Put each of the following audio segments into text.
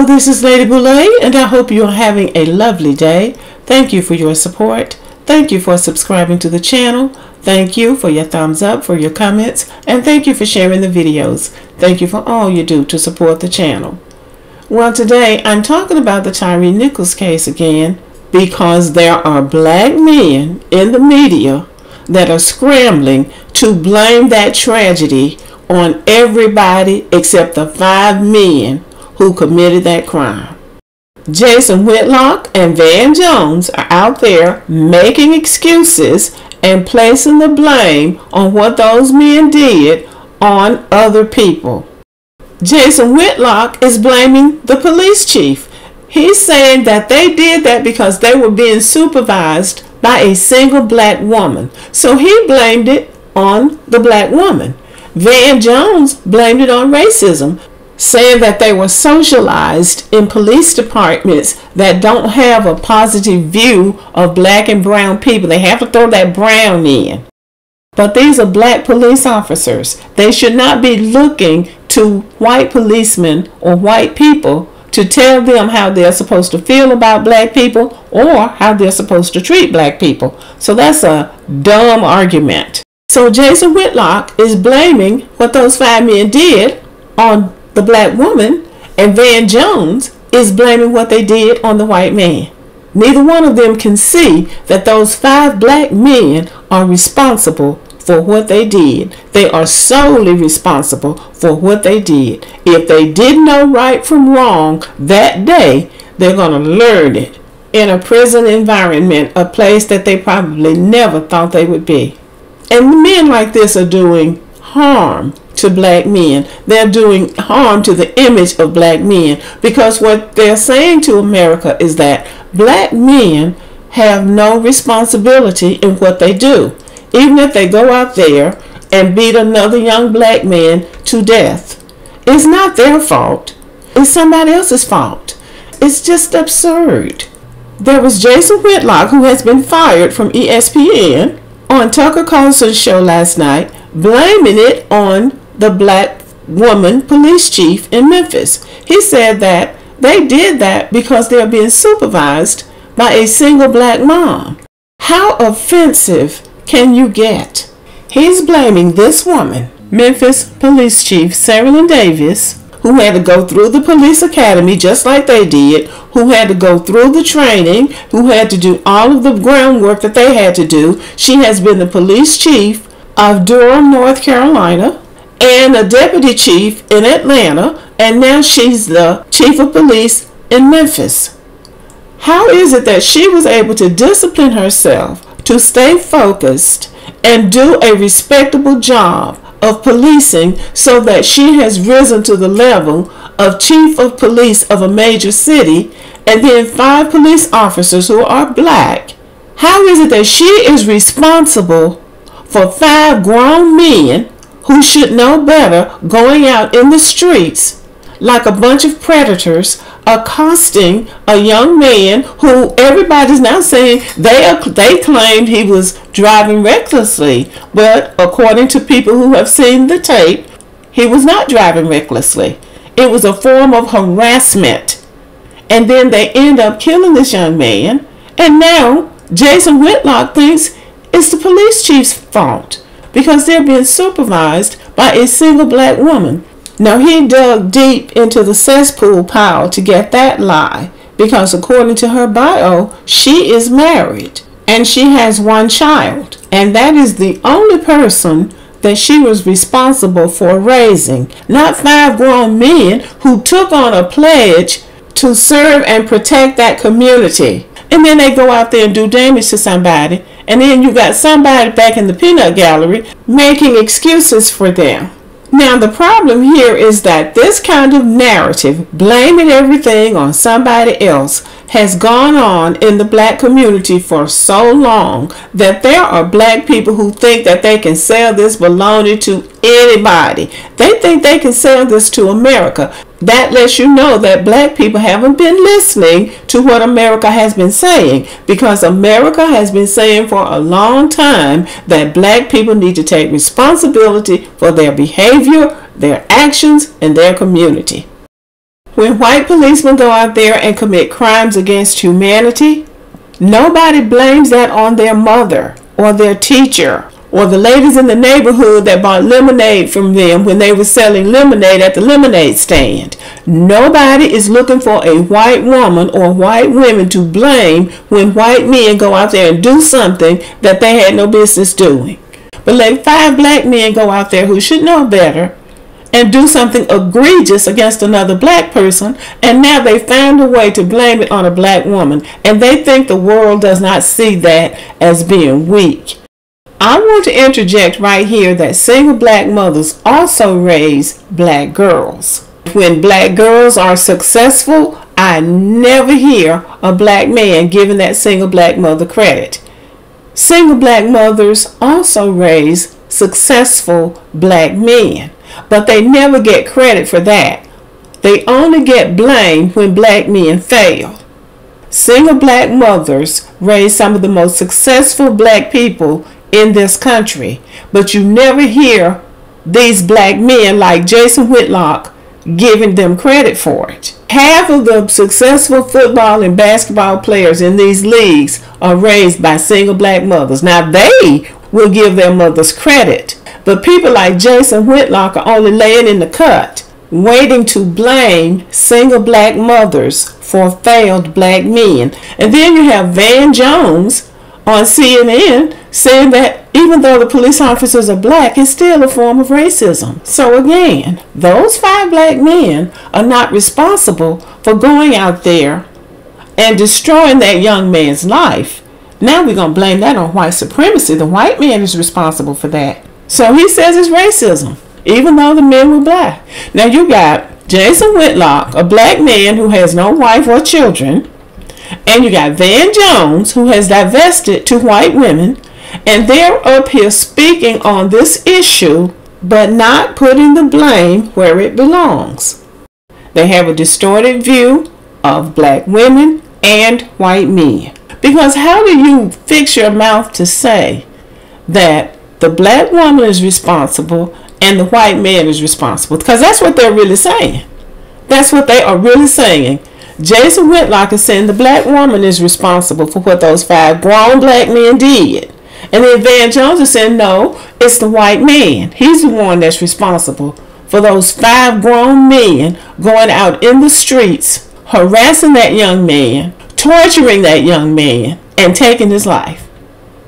Hello, this is Lady Boulay, and I hope you are having a lovely day. Thank you for your support. Thank you for subscribing to the channel. Thank you for your thumbs up, for your comments, and thank you for sharing the videos. Thank you for all you do to support the channel. Well, today I'm talking about the Tyre NIchols case again because there are black men in the media that are scrambling to blame that tragedy on everybody except the 5 men who committed that crime. Jason Whitlock and Van Jones are out there making excuses and placing the blame on what those men did on other people. Jason Whitlock is blaming the police chief. He's saying that they did that because they were being supervised by a single black woman. So he blamed it on the black woman. Van Jones blamed it on racism, saying that they were socialized in police departments that don't have a positive view of black and brown people. They have to throw that brown in. But these are black police officers. They should not be looking to white policemen or white people to tell them how they're supposed to feel about black people or how they're supposed to treat black people. So that's a dumb argument. So Jason Whitlock is blaming what those 5 men did on the black woman, and Van Jones is blaming what they did on the white man. Neither one of them can see that those 5 black men are responsible for what they did. They are solely responsible for what they did. If they didn't know right from wrong that day, they're going to learn it in a prison environment, a place that they probably never thought they would be. And men like this are doing harm to black men. They're doing harm to the image of black men, because what they're saying to America is that black men have no responsibility in what they do. Even if they go out there and beat another young black man to death, it's not their fault. It's somebody else's fault. It's just absurd. There was Jason Whitlock, who has been fired from ESPN, on Tucker Carlson's show last night, blaming it on the black woman police chief in Memphis. He said that they did that because they're being supervised by a single black mom. How offensive can you get? He's blaming this woman, Memphis police chief Cerelyn Davis, who had to go through the police academy just like they did, who had to go through the training, who had to do all of the groundwork that they had to do. She has been the police chief of Durham, North Carolina, and a deputy chief in Atlanta, and now she's the chief of police in Memphis. How is it that she was able to discipline herself to stay focused and do a respectable job of policing so that she has risen to the level of chief of police of a major city, and then 5 police officers who are black? How is it that she is responsible for 5 grown men who should know better going out in the streets like a bunch of predators, accosting a young man who everybody's now saying they claimed he was driving recklessly, but according to people who have seen the tape, he was not driving recklessly. It was a form of harassment. And then they end up killing this young man, and now Jason Whitlock thinks it's the police chief's fault because they're being supervised by a single black woman. Now, he dug deep into the cesspool pile to get that lie, because according to her bio, she is married and she has 1 child, and that is the only person that she was responsible for raising, not 5 grown men who took on a pledge to serve and protect that community. And then they go out there and do damage to somebody, and then you got somebody back in the peanut gallery making excuses for them. Now, the problem here is that this kind of narrative, blaming everything on somebody else, has gone on in the black community for so long that there are black people who think that they can sell this baloney to anybody. They think they can sell this to America. That lets you know that black people haven't been listening to what America has been saying, because America has been saying for a long time that black people need to take responsibility for their behavior, their actions, and their community. When white policemen go out there and commit crimes against humanity, nobody blames that on their mother or their teacher or the ladies in the neighborhood that bought lemonade from them when they were selling lemonade at the lemonade stand. Nobody is looking for a white woman or white women to blame when white men go out there and do something that they had no business doing. But let 5 black men go out there who should know better and do something egregious against another black person, and now they found a way to blame it on a black woman, and they think the world does not see that as being weak. I want to interject right here that single black mothers also raise black girls. When black girls are successful, I never hear a black man giving that single black mother credit. Single black mothers also raise successful black men, but they never get credit for that. They only get blamed when black men fail. Single black mothers raise some of the most successful black people in this country, but you never hear these black men like Jason Whitlock giving them credit for it. Half of the successful football and basketball players in these leagues are raised by single black mothers. Now they will give their mothers credit, but people like Jason Whitlock are only laying in the cut, waiting to blame single black mothers for failed black men. And then you have Van Jones on CNN saying that even though the police officers are black, it's still a form of racism. So again, those 5 black men are not responsible for going out there and destroying that young man's life. Now we're going to blame that on white supremacy. The white man is responsible for that. So he says it's racism, even though the men were black. Now you got Jason Whitlock, a black man who has no wife or children, and you got Van Jones, who has divested to white women, and they're up here speaking on this issue, but not putting the blame where it belongs. They have a distorted view of black women and white men. Because how do you fix your mouth to say that the black woman is responsible and the white man is responsible? Because that's what they're really saying. That's what they are really saying. Jason Whitlock is saying the black woman is responsible for what those 5 grown black men did. And then Van Jones is saying, no, it's the white man. He's the one that's responsible for those 5 grown men going out in the streets, harassing that young man, torturing that young man, and taking his life.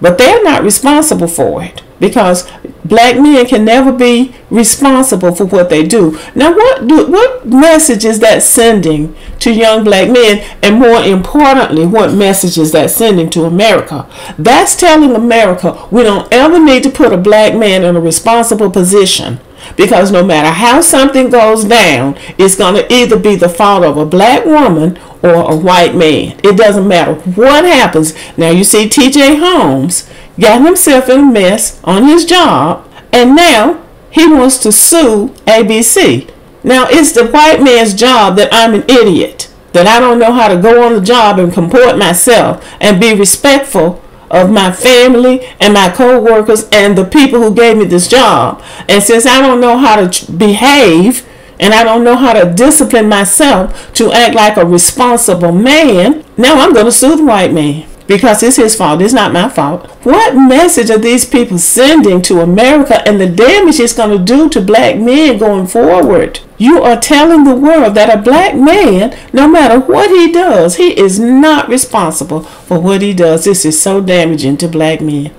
But they're not responsible for it, because black men can never be responsible for what they do. Now, what message is that sending to young black men? And more importantly, what message is that sending to America? That's telling America we don't ever need to put a black man in a responsible position, because no matter how something goes down, it's going to either be the fault of a black woman or a white man. It doesn't matter what happens. Now you see T.J. Holmes got himself in a mess on his job, and now he wants to sue ABC. Now it's the white man's job that I'm an idiot, that I don't know how to go on the job and comport myself and be respectful of my family and my co-workers and the people who gave me this job. And since I don't know how to behave and I don't know how to discipline myself to act like a responsible man, now I'm going to sue the white man because it's his fault. It's not my fault. What message are these people sending to America and the damage it's going to do to black men going forward? You are telling the world that a black man, no matter what he does, he is not responsible for what he does. This is so damaging to black men.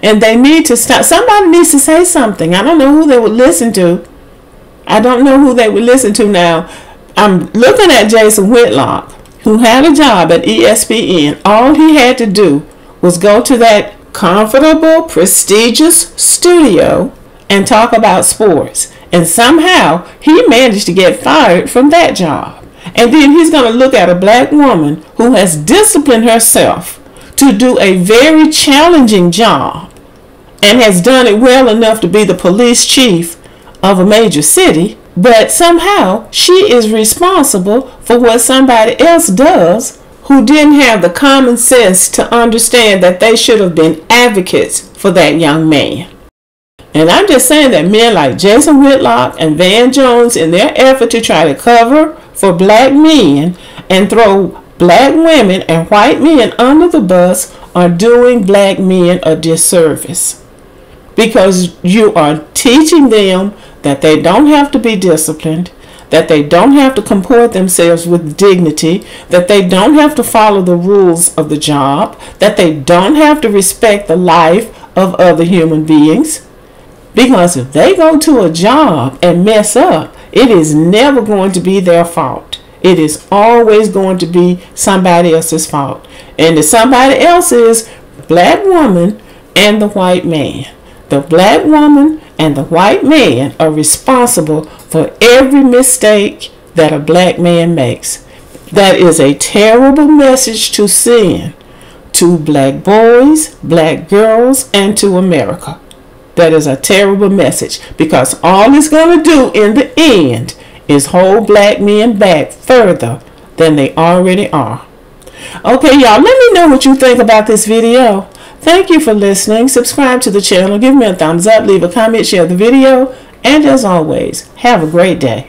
And they need to stop. Somebody needs to say something. I don't know who they would listen to. I don't know who they would listen to now. I'm looking at Jason Whitlock, who had a job at ESPN. All he had to do was go to that comfortable, prestigious studio and talk about sports. And somehow he managed to get fired from that job. And then he's going to look at a black woman who has disciplined herself to do a very challenging job and has done it well enough to be the police chief of a major city, but somehow she is responsible for what somebody else does who didn't have the common sense to understand that they should have been advocates for that young man. And I'm just saying that men like Jason Whitlock and Van Jones, in their effort to try to cover for black men and throw black women and white men under the bus are doing black men a disservice, because you are teaching them that they don't have to be disciplined, that they don't have to comport themselves with dignity, that they don't have to follow the rules of the job, that they don't have to respect the life of other human beings. Because if they go to a job and mess up, it is never going to be their fault. It is always going to be somebody else's fault. And the somebody else is black woman and the white man. The black woman and the white man are responsible for every mistake that a black man makes. That is a terrible message to send to black boys, black girls, and to America. That is a terrible message, because all it's going to do in the end is hold black men back further than they already are. Okay, y'all, let me know what you think about this video. Thank you for listening. Subscribe to the channel, give me a thumbs up, leave a comment, share the video, and as always, have a great day.